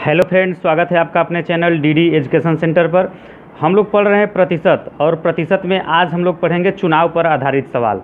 Hello friends, स्वागत है आपका अपने चैनल डीडी एजुकेशन सेंटर पर। हम लोग पढ़ रहे हैं प्रतिशत, और प्रतिशत में आज हम लोग पढ़ेंगे चुनाव पर आधारित सवाल।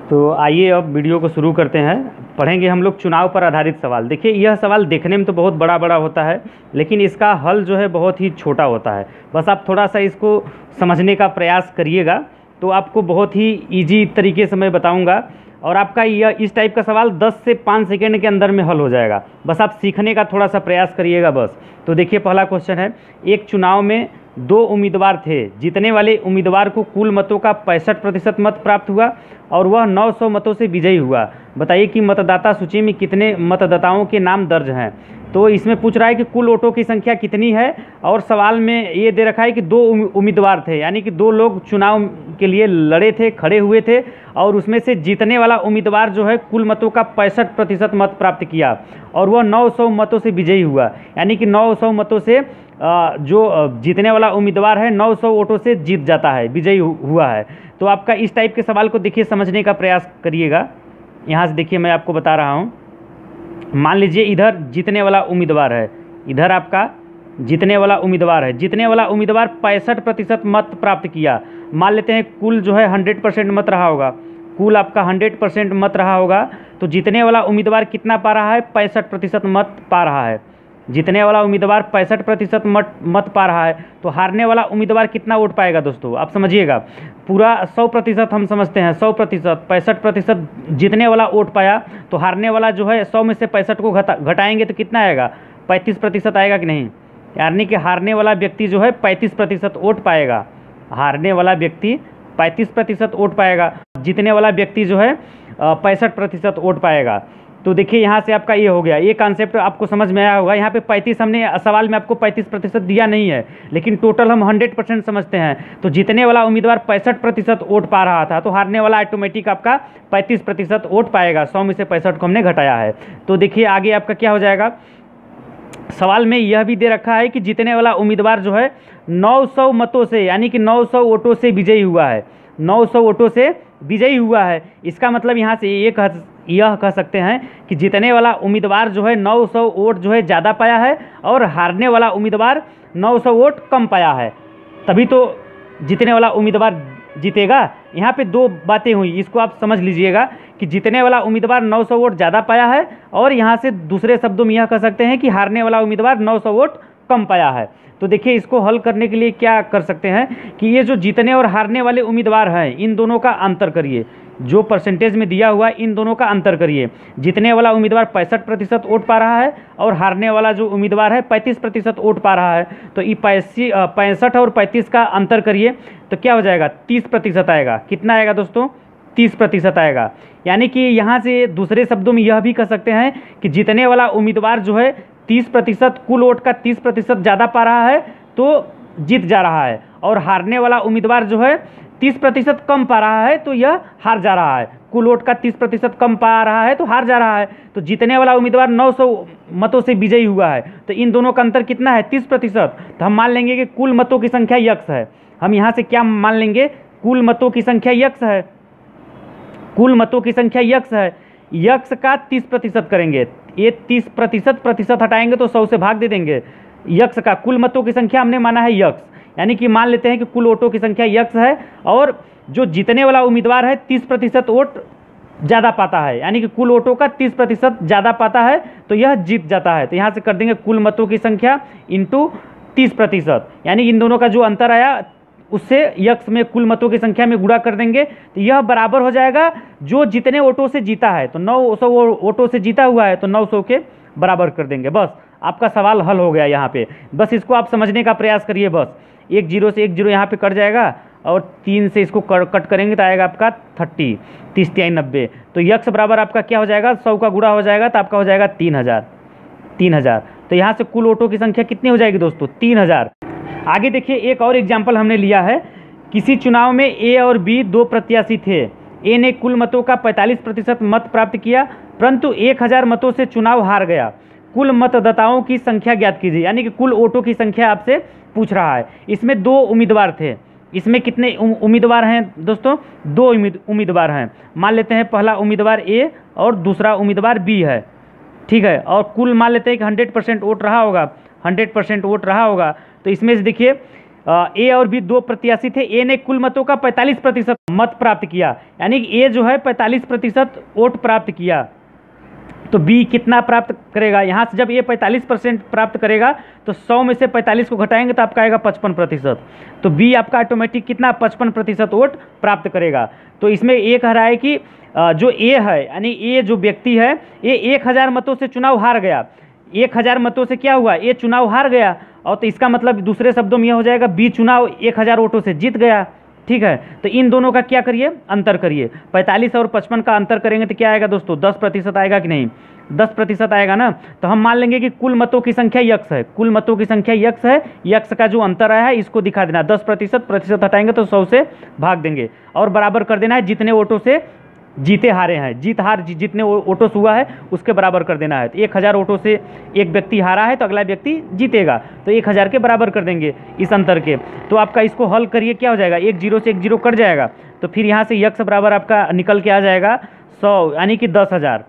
तो आइए अब वीडियो को शुरू करते हैं। पढ़ेंगे हम लोग चुनाव पर आधारित सवाल। देखिए, यह सवाल देखने में तो बहुत बड़ा बड़ा होता है, लेकिन इसका हल जो है बहुत ही छोटा होता है। बस आप थोड़ा सा इसको समझने का प्रयास करिएगा तो आपको बहुत ही ईजी तरीके से मैं बताऊंगा, और आपका यह इस टाइप का सवाल 10 से 5 सेकेंड के अंदर में हल हो जाएगा। बस आप सीखने का थोड़ा सा प्रयास करिएगा बस। तो देखिए, पहला क्वेश्चन है, एक चुनाव में 2 उम्मीदवार थे। जीतने वाले उम्मीदवार को कुल मतों का 65% मत प्राप्त हुआ और वह 900 मतों से विजयी हुआ। बताइए कि मतदाता सूची में कितने मतदाताओं के नाम दर्ज हैं। तो इसमें पूछ रहा है कि कुल वोटों की संख्या कितनी है, और सवाल में ये दे रखा है कि 2 उम्मीदवार थे, यानी कि 2 लोग चुनाव के लिए लड़े थे, खड़े हुए थे, और उसमें से जीतने वाला उम्मीदवार जो है कुल मतों का 65% मत प्राप्त किया और वह 900 मतों से विजयी हुआ। यानी कि 900 मतों से जो जीतने वाला उम्मीदवार है 900 वोटों से जीत जाता है, विजयी हुआ है। तो आपका इस टाइप के सवाल को देखिए समझने का प्रयास करिएगा। यहाँ से देखिए, मैं आपको बता रहा हूँ। मान लीजिए इधर जीतने वाला उम्मीदवार है, इधर आपका जीतने वाला उम्मीदवार है। जीतने वाला उम्मीदवार 65% मत प्राप्त किया। मान लेते हैं कुल जो है 100% मत रहा होगा, कुल आपका 100% मत रहा होगा। तो जीतने वाला उम्मीदवार कितना पा रहा है? 65% मत पा रहा है। जीतने वाला उम्मीदवार 65% मत पा रहा है। तो हारने वाला उम्मीदवार कितना वोट पाएगा दोस्तों? आप समझिएगा, पूरा 100% हम समझते हैं, 100%, 65% जीतने वाला वोट पाया, तो हारने वाला जो है 100 में से 65 को घटाएंगे तो कितना आएगा? 35% आएगा कि नहीं? यानी कि हारने वाला व्यक्ति जो है 35% वोट पाएगा। हारने वाला व्यक्ति 35% वोट पाएगा, जीतने वाला व्यक्ति जो है 65% वोट पाएगा। तो देखिए, यहाँ से आपका ये हो गया, ये कॉन्सेप्ट आपको समझ में आया होगा। यहाँ पे 35 हमने सवाल में आपको 35% दिया नहीं है, लेकिन टोटल हम 100% समझते हैं। तो जीतने वाला उम्मीदवार 65% वोट पा रहा था, तो हारने वाला ऑटोमेटिक आपका 35% वोट पाएगा। 100 में से 65 को हमने घटाया है। तो देखिए आगे आपका क्या हो जाएगा। सवाल में यह भी दे रखा है कि जीतने वाला उम्मीदवार जो है 900 मतों से, यानी कि 900 वोटों से विजयी हुआ है। 900 वोटों से विजयी हुआ है। इसका मतलब यहाँ से यह कह सकते हैं कि जीतने वाला उम्मीदवार जो है 900 वोट जो है ज़्यादा पाया है, और हारने वाला उम्मीदवार 900 वोट कम पाया है, तभी तो जीतने वाला उम्मीदवार जीतेगा। यहाँ पे 2 बातें हुई, इसको आप समझ लीजिएगा कि जीतने वाला उम्मीदवार 900 वोट ज़्यादा पाया है, और यहाँ से दूसरे शब्दों में यह कह सकते हैं कि हारने वाला उम्मीदवार 900 वोट कम पाया है। तो देखिए, इसको हल करने के लिए क्या कर सकते हैं कि ये जो जीतने और हारने वाले उम्मीदवार हैं, इन दोनों का अंतर करिए। जो परसेंटेज में दिया हुआ है, इन दोनों का अंतर करिए। जीतने वाला उम्मीदवार 65% वोट पा रहा है, और हारने वाला जो उम्मीदवार है 35% वोट पा रहा है। तो ये 65 और 35 का अंतर करिए, तो क्या हो जाएगा? 30% आएगा। कितना आएगा दोस्तों? 30% आएगा। यानी कि यहाँ से दूसरे शब्दों में यह भी कह सकते हैं कि जीतने वाला उम्मीदवार जो है 30%, कुल वोट का 30% ज़्यादा पा रहा है, तो जीत जा रहा है, और हारने वाला उम्मीदवार जो है 30% कम पा रहा है, तो यह हार जा रहा है। कुल वोट का 30% कम पा रहा है तो हार जा रहा है। तो जीतने वाला उम्मीदवार 900 मतों से विजयी हुआ है, तो इन दोनों का अंतर कितना है? 30%। तो हम मान लेंगे कि कुल मतों की संख्या यक्स है। हम यहाँ से क्या मान लेंगे? कुल मतों की संख्या यक्स है। कुल मतों की संख्या यक्स है। यक्स का 30% करेंगे, ये 30% हटाएंगे तो 100 से भाग दे देंगे। यक्स का कुल मतों की संख्या हमने माना है यक्स, यानी कि मान लेते हैं कि कुल वोटों की संख्या यक्स है, और जो जीतने वाला उम्मीदवार है 30% वोट ज़्यादा पाता है, यानी कि कुल वोटों का 30% ज़्यादा पाता है, तो यह जीत जाता है। तो यहाँ से कर देंगे कुल मतों की संख्या इंटू 30%, यानी इन दोनों का जो अंतर आया उससे यक्स में कुल मतों की संख्या में गुणा कर देंगे, तो यह बराबर हो जाएगा जो जितने वोटों से जीता है। तो 900 वोटों से जीता हुआ है, तो 900 के बराबर कर देंगे। बस आपका सवाल हल हो गया यहाँ पे। बस इसको आप समझने का प्रयास करिए। बस 1 0 से 1 0 यहाँ पे कट जाएगा, और 3 से इसको कट करेंगे तो आएगा आपका 30, 30 3 90। तो यक्स बराबर आपका क्या हो जाएगा? 100 का गुणा हो जाएगा, तो आपका हो जाएगा 3000। तो यहाँ से कुल वोटों की संख्या कितनी हो जाएगी दोस्तों? 3000। आगे देखिए, एक और एग्जाम्पल हमने लिया है। किसी चुनाव में ए और बी 2 प्रत्याशी थे। ए ने कुल मतों का 45% मत प्राप्त किया, परंतु 1000 मतों से चुनाव हार गया। कुल मतदाताओं की संख्या ज्ञात कीजिए, यानी कि कुल वोटों की संख्या आपसे पूछ रहा है। इसमें 2 उम्मीदवार थे। इसमें कितने उम्मीदवार हैं दोस्तों? 2 उम्मीदवार हैं। मान लेते हैं पहला उम्मीदवार ए और दूसरा उम्मीदवार बी है। ठीक है, और कुल मान लेते हैं कि 100% वोट रहा होगा, 100% वोट रहा होगा। तो इसमें से देखिए ए और बी दो प्रत्याशी थे, ए ने कुल मतों का 45% मत प्राप्त किया, यानी कि ए जो है 45% वोट प्राप्त किया, तो बी कितना प्राप्त करेगा? यहाँ से जब ए 45% प्राप्त करेगा तो 100 में से 45 को घटाएंगे तो आपका आएगा 55%, तो बी आपका ऑटोमेटिक कितना 55% वोट प्राप्त करेगा। तो इसमें ये कह रहा है कि जो ए है, यानी ए जो व्यक्ति है, ये 1000 मतों से चुनाव हार गया, 1000 मतों से क्या हुआ, ये चुनाव हार गया, और तो इसका मतलब दूसरे शब्दों में यह हो जाएगा बी चुनाव 1000 वोटों से जीत गया। ठीक है, तो इन दोनों का क्या करिए, अंतर करिए। 45 और 55 का अंतर करेंगे तो क्या आएगा दोस्तों, 10% आएगा कि नहीं, 10% आएगा ना। तो हम मान लेंगे कि कुल मतों की संख्या यक्स है, कुल मतों की संख्या यक्स है, यक्स का जो अंतर आया है इसको दिखा देना, 10% प्रतिशत हटाएंगे तो 100 से भाग देंगे और बराबर कर देना है जितने वोटों से जीते हारे हैं, जीत हार जितने वोटों से हुआ है उसके बराबर कर देना है। तो 1000 वोटों से एक व्यक्ति हारा है तो अगला व्यक्ति जीतेगा, तो 1000 के बराबर कर देंगे इस अंतर के। तो आपका इसको हल करिए, क्या हो जाएगा, 1 0 से 1 0 कट जाएगा, तो फिर यहाँ से यक्स बराबर आपका निकल के आ जाएगा 100, यानी कि 10,000।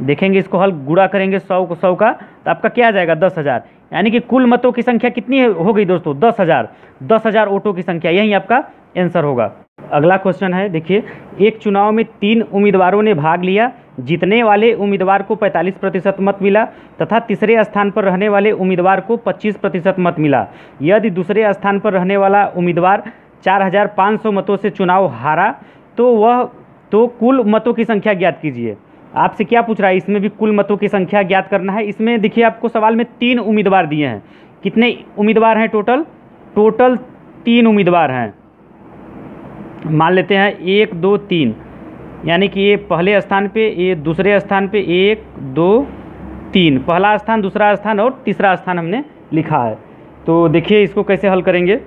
देखेंगे इसको हल, गुणा करेंगे 100 को 100 का तो आपका क्या आ जाएगा 10,000, यानी कि कुल मतों की संख्या कितनी हो गई दोस्तों, 10,000, 10,000 वोटों की संख्या, यही आपका आंसर होगा। अगला क्वेश्चन है, देखिए, एक चुनाव में 3 उम्मीदवारों ने भाग लिया, जीतने वाले उम्मीदवार को 45% मत मिला तथा तीसरे स्थान पर रहने वाले उम्मीदवार को 25% मत मिला। यदि दूसरे स्थान पर रहने वाला उम्मीदवार 4500 मतों से चुनाव हारा तो कुल मतों की संख्या ज्ञात कीजिए। आपसे क्या पूछ रहा है, इसमें भी कुल मतों की संख्या ज्ञात करना है। इसमें देखिए आपको सवाल में 3 उम्मीदवार दिए हैं, कितने उम्मीदवार हैं टोटल 3 उम्मीदवार हैं, मान लेते हैं 1 2 3, यानी कि ये पहले स्थान पे, ये दूसरे स्थान पे, 1 2 3, पहला स्थान, दूसरा स्थान और तीसरा स्थान हमने लिखा है। तो देखिए इसको कैसे हल करेंगे।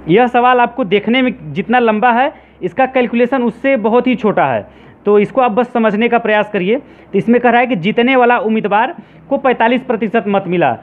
यह सवाल आपको देखने में जितना लंबा है इसका कैलकुलेशन उससे बहुत ही छोटा है, तो इसको आप बस समझने का प्रयास करिए। तो इसमें कह रहा है कि जीतने वाला उम्मीदवार को 45% मत मिला,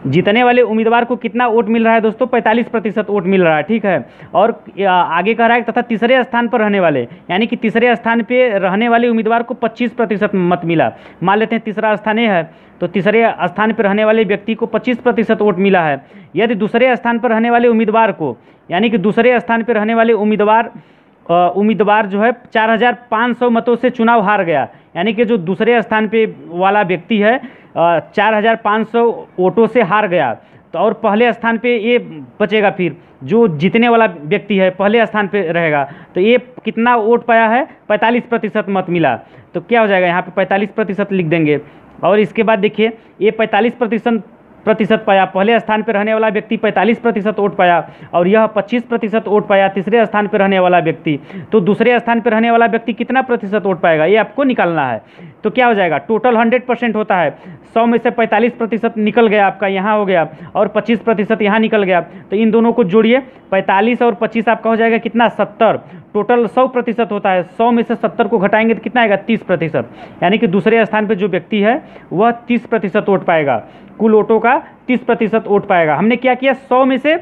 जीतने वाले उम्मीदवार को कितना वोट मिल रहा है दोस्तों, 45% वोट मिल रहा है, ठीक है। और आगे कह रहा है तथा तीसरे स्थान पर रहने वाले, यानी कि तीसरे स्थान पे रहने वाले उम्मीदवार को 25% मत मिला। मान लेते हैं तीसरा स्थान ये है, तो तीसरे स्थान पर रहने वाले व्यक्ति को 25% वोट मिला है। यदि दूसरे स्थान पर रहने वाले उम्मीदवार को, यानी कि दूसरे स्थान पर रहने वाले उम्मीदवार जो है 4500 मतों से चुनाव हार गया, यानी कि जो दूसरे स्थान पे वाला व्यक्ति है 4500 वोटों से हार गया, तो और पहले स्थान पे ये बचेगा, फिर जो जीतने वाला व्यक्ति है पहले स्थान पे रहेगा, तो ये कितना वोट पाया है, 45% मत मिला, तो क्या हो जाएगा यहाँ पे 45% लिख देंगे। और इसके बाद देखिए ये 45% पाया, पहले स्थान पर रहने वाला व्यक्ति 45% वोट पाया और यह 25% वोट पाया तीसरे स्थान पर रहने वाला व्यक्ति, तो दूसरे स्थान पर रहने वाला व्यक्ति कितना प्रतिशत वोट पाएगा ये आपको निकालना है। तो क्या हो जाएगा, टोटल 100% होता है, 100 में से 45% निकल गया आपका यहाँ हो गया और 25% यहाँ निकल गया, तो इन दोनों को जोड़िए, 45 और 25 आपका हो जाएगा कितना 70, टोटल 100% होता है, 100 में से 70 को घटाएंगे तो कितना आएगा 30%, यानी कि दूसरे स्थान पर जो व्यक्ति है वह 30% वोट पाएगा, कुल वोटों का 30% वोट पाएगा। हमने क्या किया, 100 में से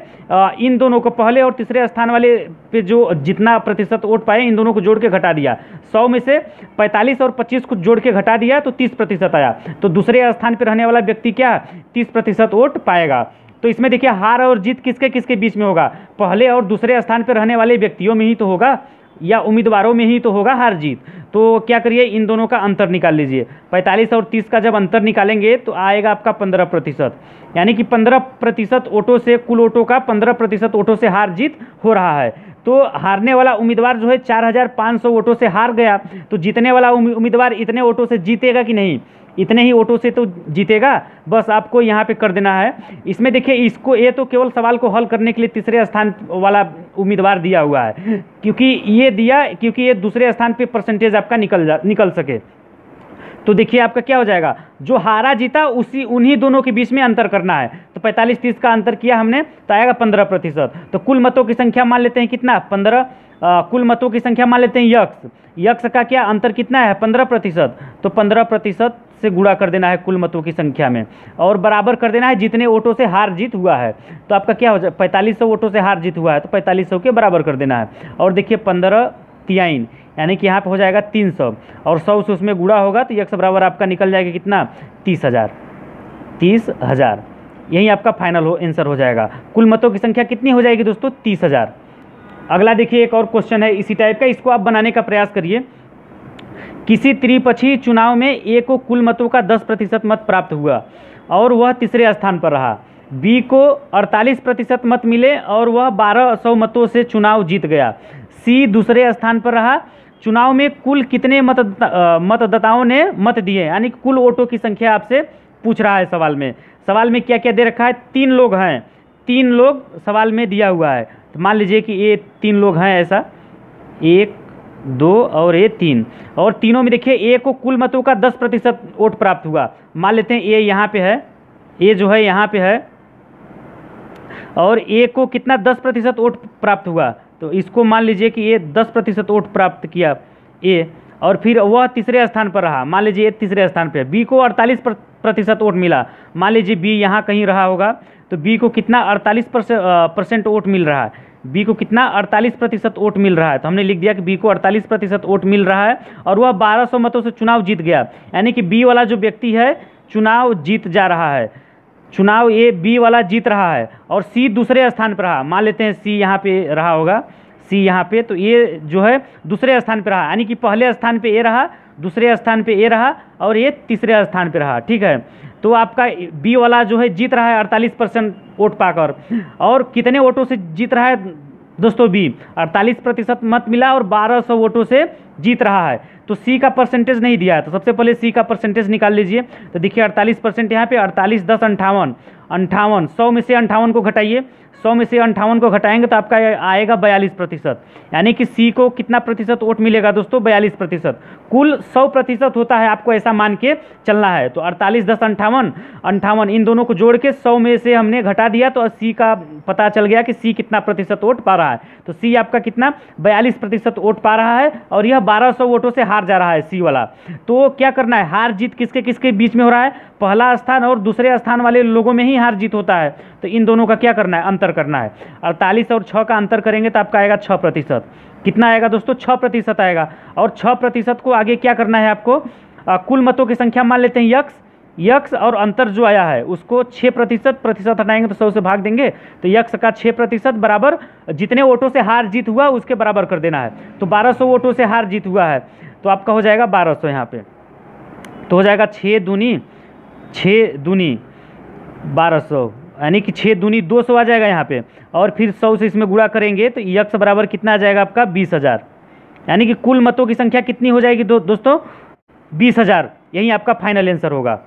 इन दोनों को, पहले और तीसरे स्थान वाले पे जो जितना प्रतिशत वोट पाए इन दोनों को जोड़ के घटा दिया, 100 में से 45 और 25 को जोड़ के घटा दिया तो 30% आया, तो दूसरे स्थान पर रहने वाला व्यक्ति क्या 30% वोट पाएगा। तो इसमें देखिए हार और जीत किसके किसके बीच में होगा, पहले और दूसरे स्थान पर रहने वाले व्यक्तियों में ही तो होगा या उम्मीदवारों में ही तो होगा हार जीत। तो क्या करिए, इन दोनों का अंतर निकाल लीजिए, 45 और 30 का जब अंतर निकालेंगे तो आएगा आपका 15%, यानी कि 15% वोटों से, कुल वोटों का 15% वोटों से हार जीत हो रहा है। तो हारने वाला उम्मीदवार जो है 4500 वोटों से हार गया, तो जीतने वाला उम्मीदवार इतने वोटों से जीतेगा कि नहीं, इतने ही वोटों से तो जीतेगा, बस आपको यहाँ पे कर देना है। इसमें देखिए इसको, ये तो केवल सवाल को हल करने के लिए तीसरे स्थान वाला उम्मीदवार दिया हुआ है, क्योंकि ये दूसरे स्थान पे परसेंटेज आपका निकल सके। तो देखिए आपका क्या हो जाएगा, जो हारा जीता उन्हीं दोनों के बीच में अंतर करना है, तो 45-30 का अंतर किया हमने तो आएगा 15%। तो कुल मतों की संख्या मान लेते हैं कितना 15, कुल मतों की संख्या मान लेते हैं यक्स का क्या अंतर कितना है 15%, तो 15% से गुणा कर देना है कुल मतों की संख्या में और बराबर कर देना है जितने वोटों से हार जीत हुआ है। तो आपका क्या हो जाए, 4500 वोटों से हार जीत हुआ है तो 4500 के बराबर कर देना है। और देखिए 15 तिहाई, यानी कि यहाँ पे हो जाएगा 300 और 100 से उसमें गुणा होगा तो यक्स बराबर आपका निकल जाएगा कितना 30,000। 30,000 यही आपका फाइनल आंसर हो जाएगा। कुल मतों की संख्या कितनी हो जाएगी दोस्तों 30,000। अगला देखिए एक और क्वेश्चन है इसी टाइप का, इसको आप बनाने का प्रयास करिए। किसी त्रिपक्षीय चुनाव में ए को कुल मतों का 10% मत प्राप्त हुआ और वह तीसरे स्थान पर रहा। बी को 48% मत मिले और वह 1200 मतों से चुनाव जीत गया। सी दूसरे स्थान पर रहा। चुनाव में कुल कितने मतदाताओं ने मत दिए, यानी कुल वोटों की संख्या आपसे पूछ रहा है सवाल में। सवाल में क्या क्या दे रखा है, 3 लोग हैं, 3 लोग सवाल में दिया हुआ है। तो मान लीजिए कि ये 3 लोग हैं, ऐसा 1 2 और ये 3, और तीनों में देखिए ए को कुल मतों का 10% वोट प्राप्त हुआ। मान लेते हैं ए यहाँ पे है, ए जो है यहाँ पे है, और ए को कितना 10% वोट प्राप्त हुआ, तो इसको मान लीजिए कि ये 10% वोट प्राप्त किया ए, और फिर वह तीसरे स्थान पर रहा। मान लीजिए ये तीसरे स्थान पे है। बी को 48% वोट मिला, मान लीजिए बी यहाँ कहीं रहा होगा, तो बी को कितना 48% वोट मिल रहा है। बी को कितना 48% वोट मिल रहा है, तो हमने लिख दिया कि बी को 48% वोट मिल रहा है और वह 1200 मतों से चुनाव जीत गया। यानी कि बी वाला जो व्यक्ति है चुनाव जीत जा रहा है, चुनाव ये बी वाला जीत रहा है, और सी दूसरे स्थान पर रहा। मान लेते हैं सी यहाँ पे रहा होगा, सी यहाँ पे, तो ये जो है दूसरे स्थान पे रहा, यानी कि पहले स्थान पे ए रहा, दूसरे स्थान पे ए रहा, और ये तीसरे स्थान पे रहा। ठीक है, तो आपका बी वाला जो है जीत रहा है 48% वोट पाकर। और कितने वोटों से जीत रहा है दोस्तों, बी 48% मत मिला और 1200 वोटों से जीत रहा है। तो सी का परसेंटेज नहीं दिया है, तो सबसे पहले सी का परसेंटेज निकाल लीजिए। तो देखिए 48% यहाँ पे, 48 10 58, 58 100 में से 58 को घटाइए, 100 में से 58 को घटाएंगे तो आपका आएगा 42%। यानी कि सी को कितना प्रतिशत वोट मिलेगा दोस्तों, 42%। कुल 100% होता है, आपको ऐसा मान के चलना है। तो 48 10 58, 58 इन दोनों को जोड़ के 100 में से हमने घटा दिया, तो सी का पता चल गया कि सी कितना प्रतिशत वोट पा रहा है। तो सी आपका कितना 42% वोट पा रहा है, और यह 1200 वोटों से हार जा रहा है सी वाला। तो क्या करना है, हार जीत किसके किसके बीच में हो रहा है, पहला स्थान और दूसरे स्थान वाले लोगों में ही हार जीत होता है। तो इन दोनों का क्या करना है, अंतर करना है। 48 और 6 का अंतर करेंगे तो आपका आएगा 6%। कितना आएगा दोस्तों, 6% आएगा। और 6% को आगे क्या करना है आपको, कुल मतों की संख्या मान लेते हैं यक्स, और अंतर जो आया है उसको 6% हटाएंगे तो 100 से भाग देंगे, तो यक्स का 6% बराबर जितने वोटों से हार जीत हुआ उसके बराबर कर देना है। तो 1200 वोटों से हार जीत हुआ है, तो आपका हो जाएगा 1200 यहाँ पे, तो हो जाएगा 6 दूनी 1200, यानी कि 6 दूनी 200 आ जाएगा यहाँ पे, और फिर 100 से इसमें गुणा करेंगे तो यक्स बराबर कितना आ जाएगा आपका 20,000। यानी कि कुल मतों की संख्या कितनी हो जाएगी दोस्तों 20,000। यही आपका फाइनल आंसर होगा।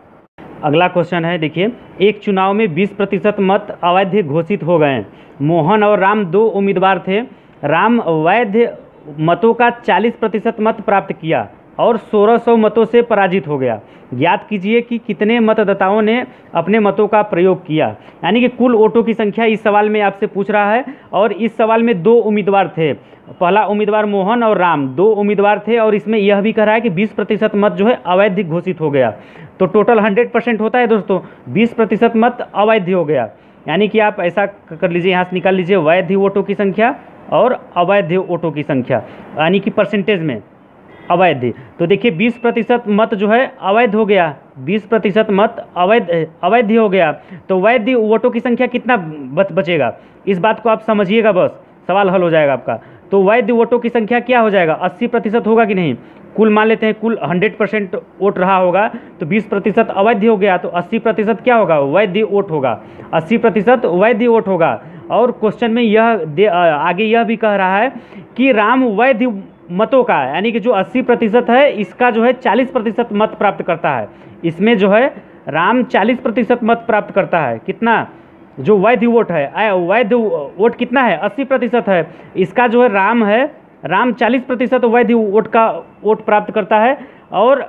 अगला क्वेश्चन है, देखिए एक चुनाव में 20% मत अवैध घोषित हो गए। मोहन और राम 2 उम्मीदवार थे। राम वैध मतों का 40% मत प्राप्त किया और 1600 मतों से पराजित हो गया। ज्ञात कीजिए कि कितने मतदाताओं ने अपने मतों का प्रयोग किया। यानी कि कुल वोटों की संख्या इस सवाल में आपसे पूछ रहा है, और इस सवाल में 2 उम्मीदवार थे। पहला उम्मीदवार मोहन और राम 2 उम्मीदवार थे, और इसमें यह भी कह रहा है कि 20% मत जो है अवैध घोषित हो गया। तो टोटल 100% होता है दोस्तों, 20% मत अवैध हो गया। यानी कि आप ऐसा कर लीजिए, यहाँ से निकाल लीजिए वैध वोटों की संख्या और अवैध वोटों की संख्या, यानी कि परसेंटेज में अवैध। तो देखिए 20% मत जो है अवैध हो गया, 20% मत अवैध हो गया, तो वैध वोटों की संख्या कितना बचेगा, इस बात को आप समझिएगा, बस सवाल हल हो जाएगा आपका। तो वैध वोटों की संख्या क्या हो जाएगा, 80% होगा कि नहीं। कुल मान लेते हैं कुल 100% वोट रहा होगा, तो 20% अवैध हो गया, तो 80% क्या होगा, वैध वोट होगा, 80% वैध वोट होगा। और क्वेश्चन में यह आगे यह भी कह रहा है कि राम वैध मतों का, यानी कि जो 80% है इसका जो है 40% मत प्राप्त करता है। इसमें जो है राम 40% मत प्राप्त करता है। कितना, जो वैध वोट है, वैध वोट कितना है 80% है, इसका जो है राम 40% वैध वोट प्राप्त करता है, और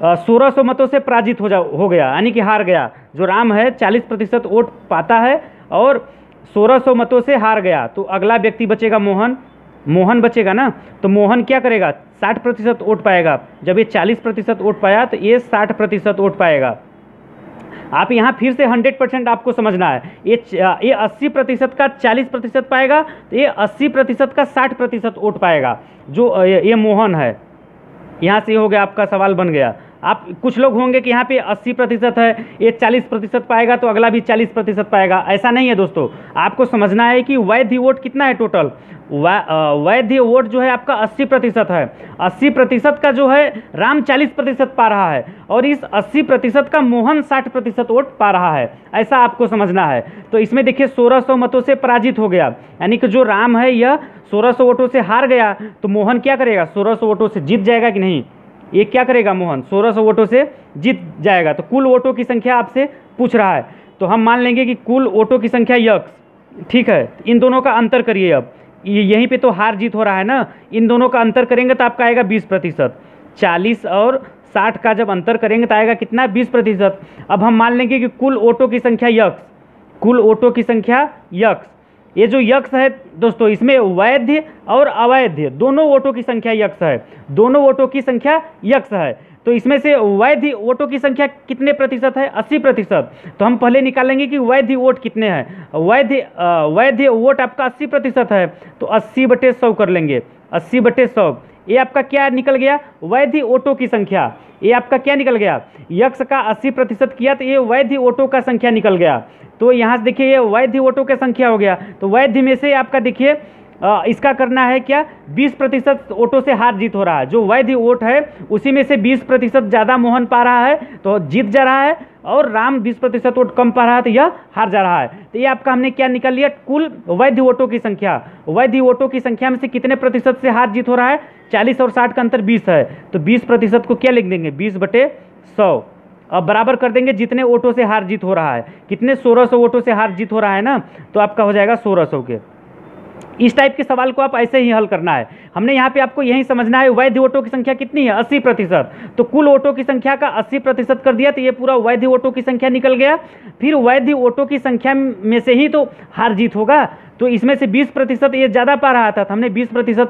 1600 मतों से पराजित हो गया, यानी कि हार गया। जो राम है 40% वोट पाता है और 1600 मतों से हार गया। तो अगला व्यक्ति बचेगा मोहन बचेगा ना, तो मोहन क्या करेगा, 60% वोट पाएगा। जब ये 40% वोट पाया तो ये 60% वोट पाएगा। आप यहाँ फिर से 100% आपको समझना है। ये 80% का 40% पाएगा, तो ये 80% का 60% वोट पाएगा। जो ये मोहन है, यहाँ से हो गया, आपका सवाल बन गया। आप कुछ लोग होंगे कि यहाँ पे 80% है, ये 40% पाएगा तो अगला भी 40% पाएगा। ऐसा नहीं है दोस्तों, आपको समझना है कि वैध वोट कितना है टोटल। वैध वोट जो है आपका 80% है। 80% का जो है राम 40% पा रहा है, और इस 80% का मोहन 60% वोट पा रहा है। ऐसा आपको समझना है। तो इसमें देखिए 1600 मतों से पराजित हो गया, यानी कि जो राम है यह 1600 वोटों से हार गया। तो मोहन क्या करेगा, 1600 वोटों से जीत जाएगा कि नहीं? ये क्या करेगा, मोहन 1600 वोटों से जीत जाएगा। तो कुल वोटों की संख्या आपसे पूछ रहा है, तो हम मान लेंगे कि कुल वोटों की संख्या यक्स, ठीक है। इन दोनों का अंतर करिए। अब यहीं पे तो हार जीत हो रहा है ना, इन दोनों का अंतर करेंगे तो आपका आएगा 20%। 40 और 60 का जब अंतर करेंगे तो आएगा कितना, 20%। अब हम मान लेंगे कि कुल वोटों की संख्या यक्स, कुल वोटों की संख्या यक्स। ये जो यक्स है दोस्तों, इसमें वैध और अवैध दोनों वोटों की संख्या यक्स है, दोनों वोटों की संख्या यक्स है। तो इसमें से वैध वोटों की संख्या कितने प्रतिशत है, 80%। तो हम पहले निकालेंगे कि वैध वोट कितने हैं। वैध वोट आपका 80% है, तो 80/100 कर लेंगे। 80/100 ये आपका क्या निकल गया, वैध वोटों की संख्या। ये आपका क्या निकल गया, यक्स का 80% किया तो ये वैध वोटों का संख्या निकल गया। तो यहाँ से देखिए ये वैध वोटों की संख्या हो गया। तो वैध में से आपका देखिए इसका करना है क्या, 20% वोटों से हार जीत हो रहा है। जो वैध वोट है उसी में से 20% ज़्यादा मोहन पा रहा है तो जीत जा रहा है, और राम 20% वोट कम पा रहा है तो यह हार जा रहा है। तो ये आपका हमने क्या निकाल लिया, कुल वैध वोटों की संख्या। वैध वोटों की संख्या में से कितने प्रतिशत से हार जीत हो रहा है, 40 और 60 का अंतर 20 है, तो 20% को क्या लिख देंगे, 20/100। अब बराबर कर देंगे जितने वोटों से हार जीत हो रहा है। कितने, 1600 वोटों से हार जीत हो रहा है ना, तो आपका हो जाएगा 1600 के। इस टाइप के सवाल को आप ऐसे ही हल करना है। हमने यहाँ पे आपको यही समझना है वैध वोटों की संख्या कितनी है, 80%। तो कुल वोटों की संख्या का 80% कर दिया तो ये पूरा वैध वोटों की संख्या निकल गया। फिर वैध वोटों की संख्या में से ही तो हार जीत होगा, तो इसमें से 20% ये ज़्यादा पा रहा था, तो हमने 20%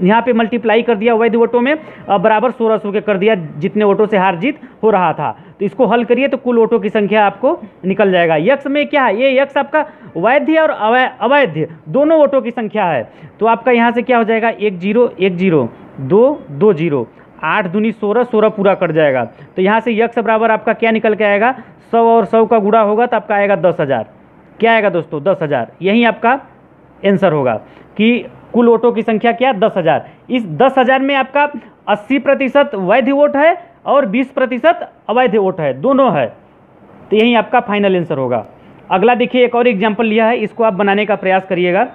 यहाँ पे मल्टीप्लाई कर दिया वैध वोटों में, बराबर 1600 के कर दिया जितने वोटों से हार जीत हो रहा था। तो इसको हल करिए तो कुल वोटों की संख्या आपको निकल जाएगा। यक्स में क्या है, ये यक्स आपका वैध और अवैध दोनों वोटों की संख्या है। तो आपका यहाँ से क्या हो जाएगा, 1 0 1 0 2 2 0, 8 दूनी 16, 16 पूरा कट जाएगा। तो यहाँ से यक्स बराबर आपका क्या निकल के आएगा, 100 और 100 का गुणा होगा तो आपका आएगा 10,000। क्या आएगा दोस्तों, 10,000। यही आपका आंसर होगा कि कुल वोटों की संख्या क्या, 10,000। इस 10,000 में आपका 80% वैध वोट है और 20% अवैध वोट है, दोनों है। तो यही आपका फाइनल आंसर होगा। अगला देखिए, एक और एग्जाम्पल लिया है, इसको आप बनाने का प्रयास करिएगा।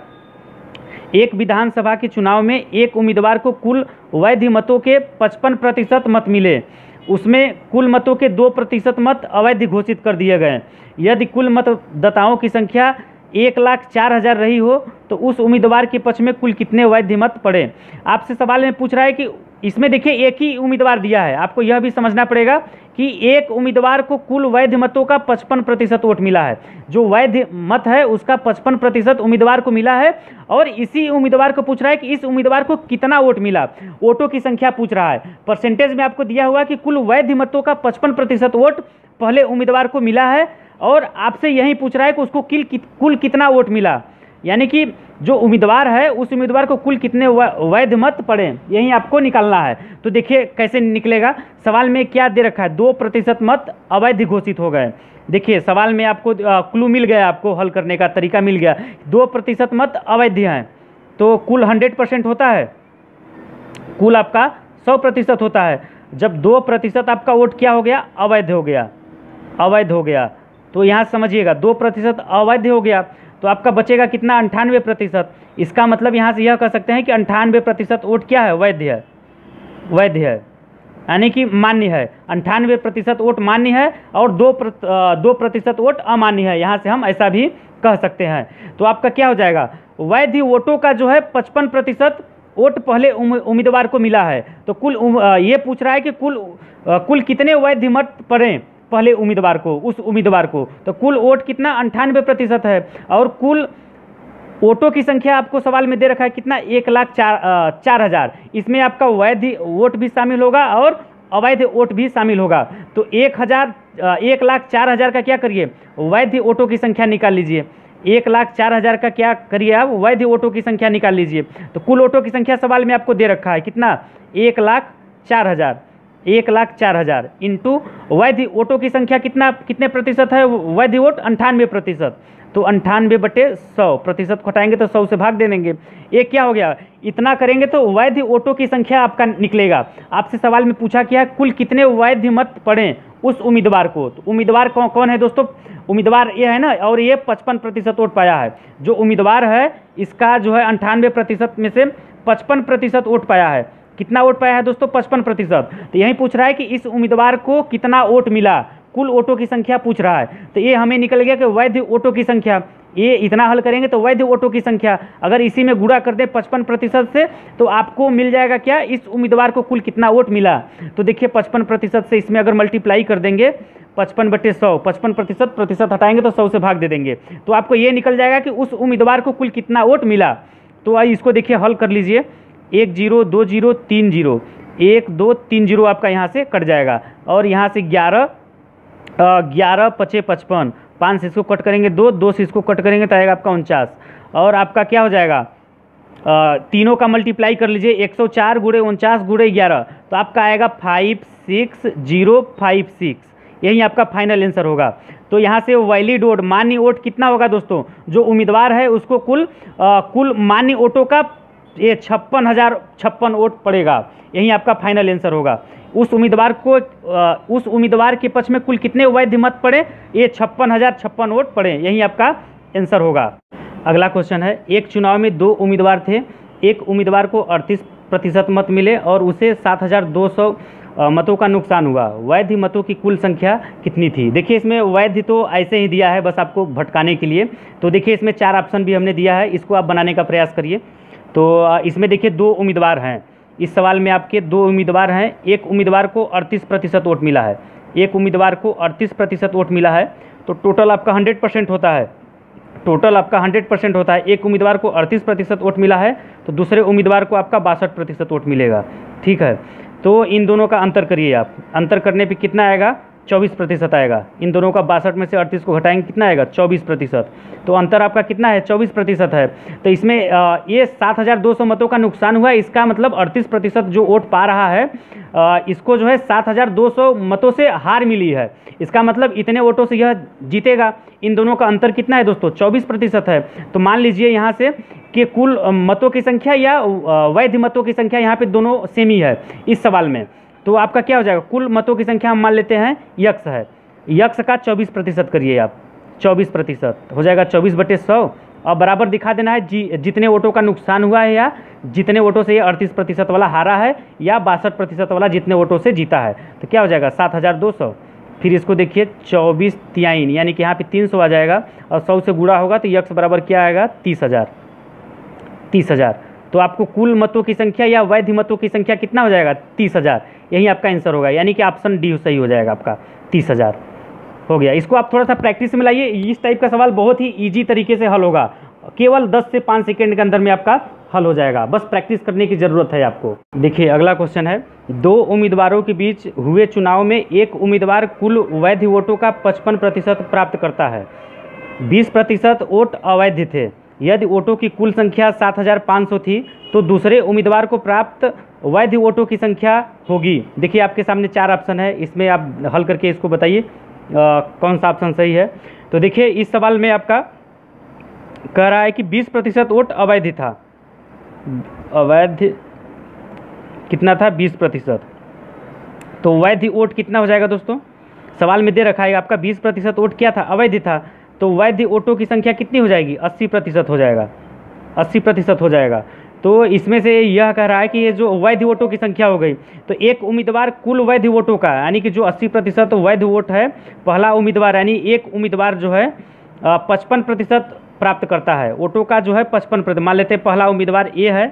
एक विधानसभा के चुनाव में एक उम्मीदवार को कुल वैध मतों के 55% मत मिले, उसमें कुल मतों के 2% मत अवैध घोषित कर दिए गए। यदि कुल मतदाताओं की संख्या 1,04,000 रही हो तो उस उम्मीदवार के पक्ष में कुल कितने वैध मत पड़े। आपसे सवाल में पूछ रहा है कि इसमें देखिए एक ही उम्मीदवार दिया है, आपको यह भी समझना पड़ेगा कि एक उम्मीदवार को कुल वैध मतों का 55% वोट मिला है। जो वैध मत है उसका 55% उम्मीदवार को मिला है, और इसी उम्मीदवार को पूछ रहा है कि इस उम्मीदवार को कितना वोट मिला, वोटों की संख्या पूछ रहा है। परसेंटेज में आपको दिया हुआ कि कुल वैध मतों का 55% वोट पहले उम्मीदवार को मिला है, और आपसे यही पूछ रहा है कि उसको कुल कितना वोट मिला, यानी कि जो उम्मीदवार है उस उम्मीदवार को कुल कितने वैध मत पड़े, यही आपको निकालना है। तो देखिए कैसे निकलेगा। सवाल में क्या दे रखा है, 2% मत अवैध घोषित हो गए। देखिए सवाल में आपको क्लू मिल गया, आपको हल करने का तरीका मिल गया। 2% मत अवैध हैं, तो कुल 100% होता है, कुल आपका 100% होता है। जब 2% आपका वोट क्या हो गया, अवैध हो गया, अवैध हो गया। तो यहाँ समझिएगा 2% अवैध हो गया, तो आपका बचेगा कितना, 98%। इसका मतलब यहाँ से यह कह सकते हैं कि 98% वोट क्या है, वैध है, वैध है, यानी कि मान्य है। 98% वोट मान्य है और 2% वोट अमान्य है, यहाँ से हम ऐसा भी कह सकते हैं। तो आपका क्या हो जाएगा, वैध वोटों का जो है 55% वोट पहले उम्मीदवार को मिला है। तो कुल ये पूछ रहा है कि कुल कितने वैध मत पड़े पहले उम्मीदवार को, उस उम्मीदवार को। तो कुल वोट कितना, 98% है, और कुल वोटों की संख्या आपको सवाल में दे रखा है कितना, 1,04,000। इसमें आपका वैध वोट भी शामिल होगा और अवैध वोट भी शामिल होगा। तो 1,04,000 का क्या करिए, वैध वोटों की संख्या निकाल लीजिए। 1,04,000 का क्या करिए आप, वैध वोटों की संख्या निकाल लीजिए। तो कुल वोटों की संख्या सवाल में आपको दे रखा है कितना, 1,04,000। 1,04,000 इंटू वैध वोटों की संख्या कितने प्रतिशत है वैध वोट, 98%। तो 98/100 घटाएंगे तो 100 से भाग दे देंगे। ये क्या हो गया, इतना करेंगे तो वैध वोटों की संख्या आपका निकलेगा। आपसे सवाल में पूछा क्या है, कुल कितने वैध मत पड़े उस उम्मीदवार को। तो उम्मीदवार कौन है दोस्तों, उम्मीदवार ये है ना, और ये 55% वोट पाया है। जो उम्मीदवार है इसका जो है 98% में से 55% वोट पाया है। कितना वोट पाया है दोस्तों, 55%। तो यही पूछ रहा है कि इस उम्मीदवार को कितना वोट मिला, कुल वोटों की संख्या पूछ रहा है। तो ये हमें निकल गया कि वैध वोटों की संख्या, ये इतना हल करेंगे तो वैध वोटों की संख्या अगर इसी में गुणा कर दें 55% से, तो आपको मिल जाएगा क्या, इस उम्मीदवार को कुल कितना वोट मिला। तो देखिए 55% से इसमें अगर मल्टीप्लाई कर देंगे 55/100, 55% हटाएंगे तो 100 से भाग दे देंगे, तो आपको ये निकल जाएगा कि उस उम्मीदवार को कुल कितना वोट मिला। तो आइए इसको देखिए हल कर लीजिए। 1 0 2 0 3 0, 1 2 3 0 आपका यहाँ से कट जाएगा, और यहाँ से 11 5 55, 5 से इसको कट करेंगे 2 से इसको कट करेंगे तो आएगा आपका 49, और आपका क्या हो जाएगा, तीनों का मल्टीप्लाई कर लीजिए, 104 गुणे 49 गुणे 11, तो आपका आएगा 56056। यही आपका फाइनल आंसर होगा। तो यहाँ से वैलिड वोट, मान्य वोट कितना होगा दोस्तों, जो उम्मीदवार है उसको कुल मान्य वोटों का ये 56,056 वोट पड़ेगा। यही आपका फाइनल आंसर होगा। उस उम्मीदवार के पक्ष में कुल कितने वैध मत पड़े, ये 56,056 वोट पड़े। यही आपका आंसर होगा। अगला क्वेश्चन है, एक चुनाव में 2 उम्मीदवार थे, एक उम्मीदवार को 38% मत मिले और उसे 7,200 मतों का नुकसान हुआ। वैध मतों की कुल संख्या कितनी थी। देखिए इसमें वैध तो ऐसे ही दिया है बस आपको भटकाने के लिए। तो देखिए इसमें 4 ऑप्शन भी हमने दिया है, इसको आप बनाने का प्रयास करिए। तो इसमें देखिए 2 उम्मीदवार हैं, इस सवाल में आपके 2 उम्मीदवार हैं। एक उम्मीदवार को 38% वोट मिला है, एक उम्मीदवार को 38% वोट मिला है, तो टोटल आपका 100% होता है। टोटल आपका 100% होता है। एक उम्मीदवार को 38% वोट मिला है तो दूसरे उम्मीदवार को आपका 62% वोट मिलेगा। ठीक है, तो इन दोनों का अंतर करिए आप। अंतर करने पे कितना आएगा, 24% आएगा। इन दोनों का 62 में से 38 को घटाएंगे कितना आएगा, 24%। तो अंतर आपका कितना है, 24% है। तो इसमें ये 7,200 मतों का नुकसान हुआ है, इसका मतलब 38% जो वोट पा रहा है इसको जो है 7,200 मतों से हार मिली है। इसका मतलब इतने वोटों से यह जीतेगा। इन दोनों का अंतर कितना है दोस्तों, 24% है। तो मान लीजिए यहाँ से कि कुल मतों की संख्या या वैध मतों की संख्या यहाँ पे दोनों सेम ही है इस सवाल में। तो आपका क्या हो जाएगा, कुल मतों की संख्या हम मान लेते हैं यक्स है, यक्स का 24% करिए आप, 24% हो जाएगा 24/100, और बराबर दिखा देना है जितने वोटों का नुकसान हुआ है या जितने वोटों से ये 38% वाला हारा है या 62% वाला जितने वोटों से जीता है। तो क्या हो जाएगा 7,200, फिर इसको देखिए 24 तिहाई यानी कि यहाँ पे 300 आ जाएगा, और 100 से गुणा होगा तो यक्स बराबर क्या आएगा 30,000। तो आपको कुल मतों की संख्या या वैध मतों की संख्या कितना हो जाएगा, 30,000। यही आपका आंसर होगा, यानी कि ऑप्शन डी सही हो जाएगा आपका, 30,000 हो गया। इसको आप थोड़ा सा प्रैक्टिस में लाइए, इस टाइप का सवाल बहुत ही ईजी तरीके से हल होगा, केवल 10 से 5 सेकेंड के अंदर में आपका हल हो जाएगा, बस प्रैक्टिस करने की ज़रूरत है आपको। देखिए अगला क्वेश्चन है, 2 उम्मीदवारों के बीच हुए चुनाव में एक उम्मीदवार कुल वैध वोटों का 55% प्राप्त करता है, 20% वोट अवैध थे। यदि वोटों की कुल संख्या 7,500 थी तो दूसरे उम्मीदवार को प्राप्त वैध वोटों की संख्या होगी। देखिए आपके सामने 4 ऑप्शन है, इसमें आप हल करके इसको बताइए कौन सा ऑप्शन सही है। तो देखिए इस सवाल में आपका कह रहा है कि 20% वोट अवैध था, अवैध कितना था 20%, तो वैध वोट कितना हो जाएगा दोस्तों, सवाल में दे रखा है आपका 20% वोट क्या था, अवैध था, तो वैध वोटों की संख्या कितनी हो जाएगी 80% हो जाएगा, 80% हो जाएगा। तो इसमें से यह कह रहा है कि ये जो वैध वोटों की संख्या हो गई, तो एक उम्मीदवार कुल वैध वोटों का यानी कि जो 80% वैध वोट है, पहला उम्मीदवार यानी एक उम्मीदवार जो है 55% प्राप्त करता है वोटों का, जो है 55%। मान लेते हैं पहला उम्मीदवार ए है,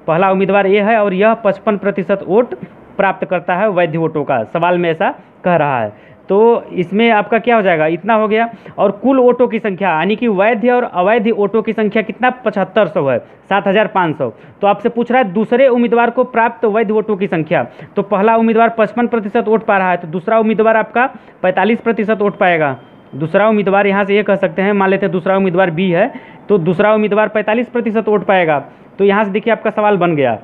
पहला उम्मीदवार ए है और यह 55% वोट प्राप्त करता है वैध वोटों का, सवाल में ऐसा कह रहा है। तो इसमें आपका क्या हो जाएगा, इतना हो गया। और कुल वोटों की संख्या यानी कि वैध और अवैध वोटों की संख्या कितना 7500 है, 7500। तो आपसे पूछ रहा है दूसरे उम्मीदवार को प्राप्त वैध वोटों की संख्या। तो पहला उम्मीदवार 55% वोट पा रहा है, तो दूसरा उम्मीदवार आपका 45% वोट पाएगा। दूसरा उम्मीदवार यहाँ से ये कह सकते हैं, मान लेते हैं दूसरा उम्मीदवार बी है, तो दूसरा उम्मीदवार 45% वोट पाएगा। तो यहाँ से देखिए आपका सवाल बन गया,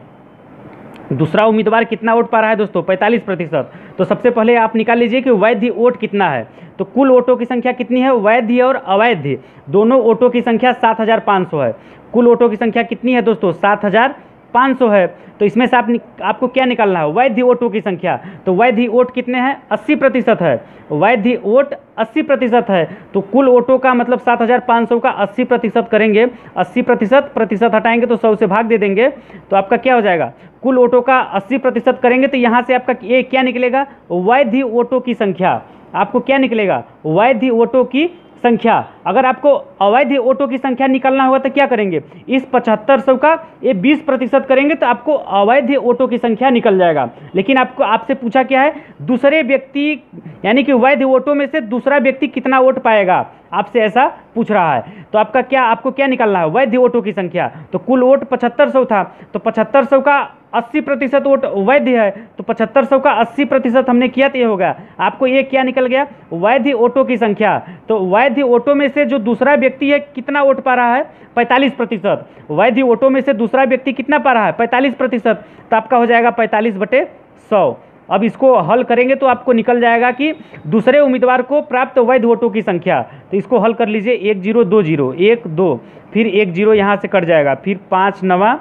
दूसरा उम्मीदवार कितना वोट पा रहा है दोस्तों, 45%। तो सबसे पहले आप निकाल लीजिए कि वैध वोट कितना है। तो कुल वोटों की संख्या कितनी है, वैध और अवैध दोनों वोटों की संख्या 7500 है। कुल वोटों की संख्या कितनी है दोस्तों, 7500 है। तो इसमें से आपको क्या निकालना है, वैध वोटों की संख्या। तो वैध वोट कितने हैं, 80% है। वैध वोट 80% है। तो कुल वोटों का मतलब 7500 का 80% करेंगे, 80% हटाएंगे तो 100 से भाग दे देंगे, तो आपका क्या हो जाएगा, कुल वोटों का 80% करेंगे तो यहाँ से आपका ये क्या निकलेगा, वैध वोटों की संख्या। आपको क्या निकलेगा, वैध वोटों की संख्या। अगर आपको अवैध वोटों की संख्या निकालना होगा तो क्या करेंगे, इस 7500 का ये 20% करेंगे तो आपको अवैध वोटों की संख्या निकल जाएगा। लेकिन आपसे पूछा क्या है, दूसरे व्यक्ति यानी कि वैध वोटों में से दूसरा व्यक्ति कितना वोट पाएगा, आपसे ऐसा पूछ रहा है। तो आपको क्या निकालना है, वैध वोटों की संख्या। तो कुल वोट 7500 था, तो 7500 का 80% वोट वैध है, तो 7500 का 80% हमने किया तो ये होगा, आपको ये क्या निकल गया, वैध वोटों की संख्या। तो वैध वोटों में से जो दूसरा व्यक्ति है कितना वोट पा रहा है, 45%। वैध वोटों में से दूसरा व्यक्ति कितना पा रहा है, 45%। तो आपका हो जाएगा 45/100। अब इसको हल करेंगे तो आपको निकल जाएगा कि दूसरे उम्मीदवार को प्राप्त वैध वोटों की संख्या। तो इसको हल कर लीजिए, 1 0 2 0 1 2, फिर 1 0 यहाँ से कट जाएगा, फिर 5 9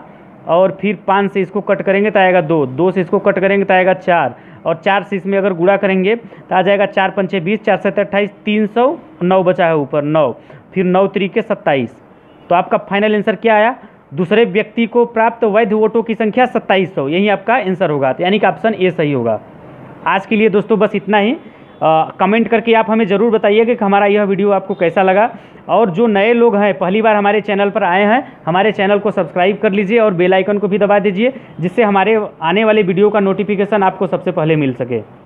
और फिर 5 से इसको कट करेंगे तो आएगा 2, 2 से इसको कट करेंगे तो आएगा 4, और 4 से इसमें अगर गुणा करेंगे तो आ जाएगा 4 5 20, 4 7 28, 309 बचा है ऊपर 9, फिर 9 3 27। तो आपका फाइनल आंसर क्या आया, दूसरे व्यक्ति को प्राप्त वैध वोटों की संख्या 2700, यही आपका आंसर होगा। तो यानी कि ऑप्शन ए सही होगा। आज के लिए दोस्तों बस इतना ही। कमेंट करके आप हमें ज़रूर बताइएगा कि हमारा यह वीडियो आपको कैसा लगा। और जो नए लोग हैं, पहली बार हमारे चैनल पर आए हैं, हमारे चैनल को सब्सक्राइब कर लीजिए और बेल आइकन को भी दबा दीजिए, जिससे हमारे आने वाले वीडियो का नोटिफिकेशन आपको सबसे पहले मिल सके।